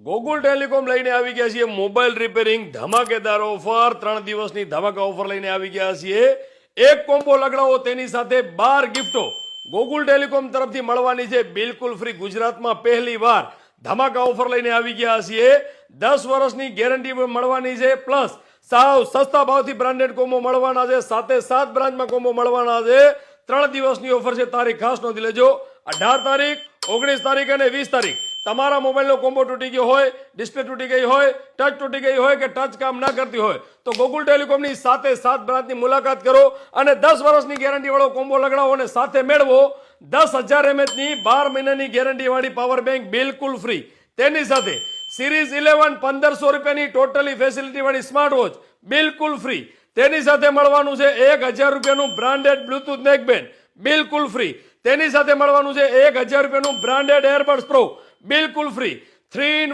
Gokul telecom લઈને આવી ગયા છીએ મોબાઈલ રિપેરિંગ ધમાકેદાર ઓફર 3 દિવસની ધમાકા ઓફર લઈને આવી ગયા છીએ એક કોમ્બો લગાડો તેની સાથે 12 ગિફ્ટો ગોકુલ ટેલિકોમ તરફથી મળવાની છે બિલકુલ ફ્રી ગુજરાતમાં પહેલીવાર ધમાકા ઓફર લઈને આવી ગયા છીએ 10 વર્ષની ગેરંટી મળવાની છે પ્લસ સાવ સસ્તા ભાવથી બ્રાન્ડેડ કોમ્બો મળવાના છે સાથે 7 બ્રાન્ચમાં કોમ્બો મળવાના છે 3 દિવસની ઓફર છે તારીખ ખાસ નોંધી લેજો 18 તારીખ 19 તારીખ અને 20 તારીખ તમારા મોબાઈલનો કોમ્બો તૂટી ગયો હોય ડિસ્પ્લે તૂટી ગઈ હોય ટચ તૂટી ગઈ હોય કે ટચ કામ ના કરતી હોય તો ગોકુલ ટેલિકોમની સાથે 7 બ્રાન્ચની મુલાકાત કરો અને 10 વર્ષની ગેરંટી વાળો કોમ્બો લગાડો અને સાથે મેળવો 10,000 mAh ની 12 મહિનાની ગેરંટી વાળી પાવર બેંક બિલકુલ ફ્રી તેની સાથે સિરીઝ 11 1500 રૂપિયાની ટોટલી ફેસિલિટી વાળી સ્માર્ટ વોચ બિલકુલ ફ્રી તેની સાથે મળવાનું છે 1000 રૂપિયાનું બ્રાન્ડેડ બ્લૂટૂથ નેકબેન્ડ બિલકુલ ફ્રી તેની સાથે મળવાનું છે 1000 રૂપિયાનું બ્રાન્ડેડ એરબડ્સ પ્રો બિલકુલ ફ્રી 3